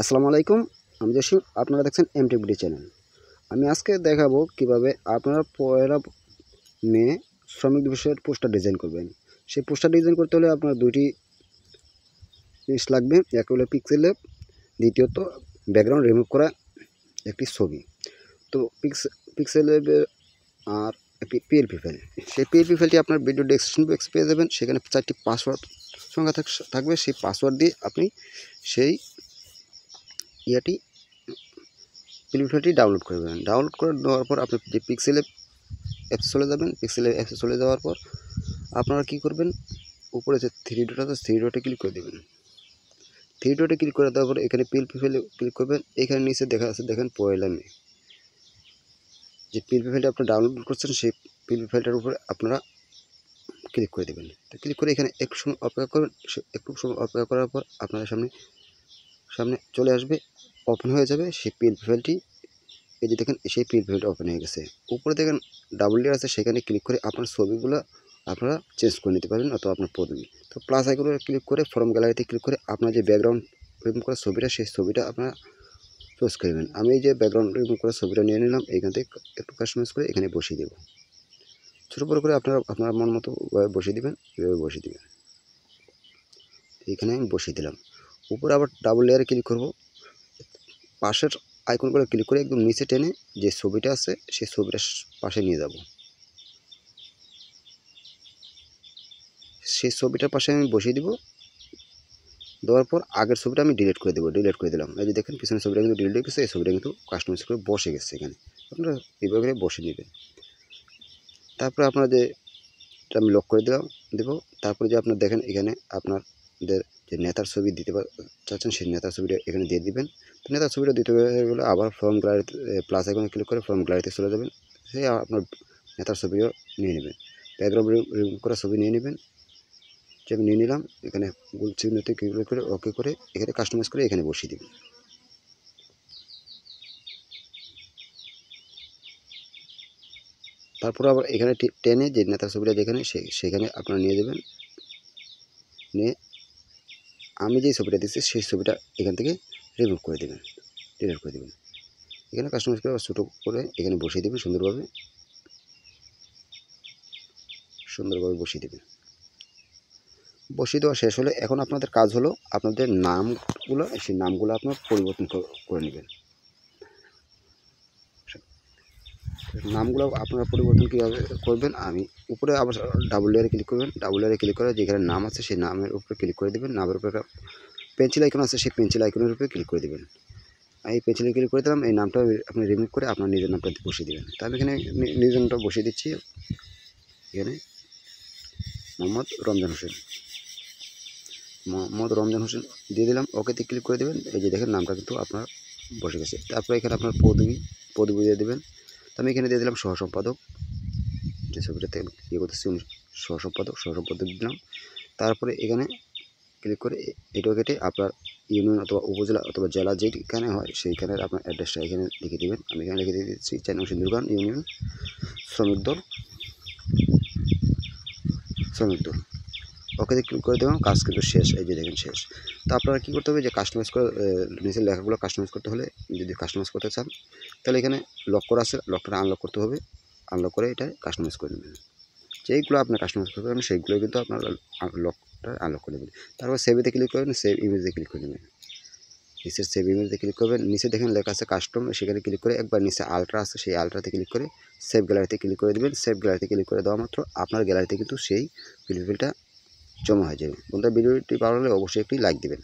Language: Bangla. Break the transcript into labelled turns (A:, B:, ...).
A: আসসালামু আলাইকুম। আমি জসিম, আপনারা দেখছেন এমটিবিডি চ্যানেল। আমি আজকে দেখাবো কিভাবে আপনারা পয়লা মে শ্রমিক দিবসের পোস্টার ডিজাইন করবেন। সেই পোস্টার ডিজাইন করতে হলে আপনার দুইটি জিনিস লাগবে। এক হলো পিক্সেল ল্যাব, দ্বিতীয়ত ব্যাকগ্রাউন্ড রিমুভ করা একটি ছবি। তো পিক্সেল ল্যাবের আর একটি পিএলপি ফাইল। সেই পিএলপি ফাইলটি আপনার ভিডিও ডেসক্রিপশন বক্সে পেয়ে যাবেন। সেখানে 4টি পাসওয়ার্ড সংখ্যা থাকবে। সেই পাসওয়ার্ড দিয়ে আপনি সেই পিএলপি ফাইলটি ডাউনলোড করবেন। ডাউনলোড করে দেওয়ার পর আপনি যে পিক্সেল অ্যাপস চলে যাবেন। পিক্সেল অ্যাপসে চলে যাওয়ার পর আপনারা কী করবেন, উপরে যে থ্রি ডট আছে থ্রি ডটে ক্লিক করে দেবেন। থ্রি ডটে ক্লিক করে দেওয়ার পর এখানে পিএলপি ফাইলে ক্লিক করবেন। এখানে নিচে দেখা আছে, দেখেন পয়লা মে। যে পিএলপি ফাইলটা আপনি ডাউনলোড করছেন সেই পিএলপি ফাইলটার উপরে আপনারা ক্লিক করে দেবেন। তো ক্লিক করে এখানে একটু সময় অপেক্ষা করবেন। একটু সময় অপেক্ষা করার পর আপনার সামনে চলে আসবে, ওপেন হয়ে যাবে সেই পিএলপি ফাইলটি। এই যে দেখেন সেই পিএলপি ফাইলটা ওপেন হয়ে গেছে। উপরে দেখেন ডাবল লেয়ার আছে, সেখানে ক্লিক করে আপনার ছবিগুলো আপনারা চেঞ্জ করে নিতে পারবেন অথবা আপনার পদবি। তো প্লাস আইকনে ক্লিক করে ফর্ম গ্যালারিতে ক্লিক করে আপনার যে ব্যাকগ্রাউন্ড রিমুভ করা ছবিটা সেই ছবিটা আপনারা চুজ করবেন। আমি এই যে ব্যাকগ্রাউন্ড রিমুভ করা ছবিটা নিয়ে নিলাম, এইখান থেকে একটু কাস্টমাইজ করে এখানে বসিয়ে দেবো। ছোটো বড়ো করে আপনার মন মতো বসিয়ে দেবেন, এভাবে বসিয়ে দেবেন। এইখানে আমি বসিয়ে দিলাম। উপরে আবার ডাবল লেয়ারে ক্লিক করব, পাশের আইকন করে ক্লিক করে একদম নিচে টেনে যে ছবিটা আছে সেই ছবিটার পাশে নিয়ে যাব। সেই ছবিটার পাশে আমি বসিয়ে দিব। দেওয়ার পর আগের ছবিটা আমি ডিলিট করে দেবো। ডিলিট করে দিলাম। এই যে দেখেন পিছনের ছবিটা কিন্তু ডিলিট হয়ে গেছে, এই ছবিটা কিন্তু কাস্টমাইজ করে বসে গেছে। এখানে আপনারা এইভাবে বসে নেবেন। তারপরে আপনারা যে আমি লক করে দেবো। তারপরে যে আপনার দেখেন এখানে আপনাদের যে নেতার ছবি দিতে চাচ্ছেন সেই নেতার ছবিটা এখানে দিয়ে দিবেন। তো নেতার ছবিটা দিতে গেলে আবার ফর্ম গ্যালারিতে প্লাস আইকনে ক্লিক করে ফর্ম গ্যালারিতে চলে যাবেন। সেই আপনার নেতার ছবিও নিয়ে নেবেন। ব্যাকগ্রাউন্ড রিমুভ করা ছবি নিয়ে নেবেন। যে আমি নিয়ে নিলাম, এখানে গোল চিহ্নতে ক্লিক করে ওকে করে এখানে কাস্টমাইজ করে এখানে বসিয়ে দেবেন। তারপর আবার এখানে টেনে যে নেতার ছবিটা যেখানে সেখানে আপনারা নিয়ে দেবেন। নিয়ে আমি যে ছবিটা দিচ্ছি সেই ছবিটা এখান থেকে রিমুভ করে দেবেন, ডিলিট করে দেবেন। এখানে কাস্টমাইজ করে ছোটো করে এখানে বসিয়ে দেবেন। সুন্দরভাবে বসিয়ে দেবেন। বসিয়ে দেওয়া শেষ হলে এখন আপনাদের কাজ হলো আপনাদের নামগুলো, সেই নামগুলো আপনার পরিবর্তন করে নেবেন। নামগুলো আপনারা পরিবর্তন কীভাবে করবেন, আমি উপরে আবার ডাবল লেয়ারে ক্লিক করবেন। ডাবল লেয়ারে ক্লিক করে যেখানে নাম আছে সেই নামের উপরে ক্লিক করে দেবেন। নামের উপরে পেন্সিল আইকন আছে, সেই পেন্সিল আইকনের উপরে ক্লিক করে দেবেন। এই পেন্সিলে ক্লিক করে দিলাম। এই নামটা আপনি রিমুভ করে আপনার নিজের নামটা বসিয়ে দেবেন। তো আমি এখানে নিজের নামটা বসিয়ে দিচ্ছি। এখানে মোহাম্মদ রমজান হোসেন দিয়ে দিলাম। ওকেতে ক্লিক করে দেবেন। এই যে দেখেন নামটা কিন্তু আপনার বসে গেছে। তারপরে এখানে আপনার পদবি দিয়ে দেবেন। তো আমি এখানে দিয়ে দিলাম সহসম্পাদক, যে ছবিটাতে ইয়ে করতেছি সহসম্পাদক দিলাম। তারপরে এখানে ক্লিক করে এটাও কেটে আপনার ইউনিয়ন অথবা উপজেলা অথবা জেলা যেখানে হয় সেইখানের আপনার অ্যাড্রেসটা এখানে লিখে দেবেন। আমি এখানে লিখে দিয়ে দিচ্ছি চাইনা সিন্দুরগান ইউনিয়ন শ্রমিক দল। ওকে ক্লিক করে দেবেন। কাজ কিন্তু শেষ। এই যে দেখেন শেষ। তো আপনারা কী করতে হবে, যে কাস্টমাইজ করে নিচের লেখাগুলো কাস্টমাইজ করতে হলে, যদি কাস্টমাইজ করতে চান তাহলে এখানে লক করা আছে, লকটা আনলক করতে হবে। আনলক করে এটা কাস্টমাইজ করে নেবেন। যেইগুলো আপনার কাস্টমাইজ করবেন সেইগুলো কিন্তু আপনার লকটা আনলক করে নেবেন। তারপর সেভেতে ক্লিক করবেন, সেভ ইমেজে ক্লিক করে নেবেন। নিচের সেভ ইমেজে ক্লিক করবেন। নিচে দেখেন লেখা আছে কাস্টম, সেখানে ক্লিক করে একবার নিচে আলট্রা আছে সেই আলট্রাতে ক্লিক করে সেভ গ্যালারিতে ক্লিক করে দেবেন। সেভ গ্যালারিতে ক্লিক করে দেওয়া মাত্র আপনার গ্যালারিতে কিন্তু সেই পিএলপি ফাইলটা জমা হয়ে যাবে। বন্ধুরা, ভিডিওটি ভালো লাগলে অবশ্যই একটি লাইক দেবেন।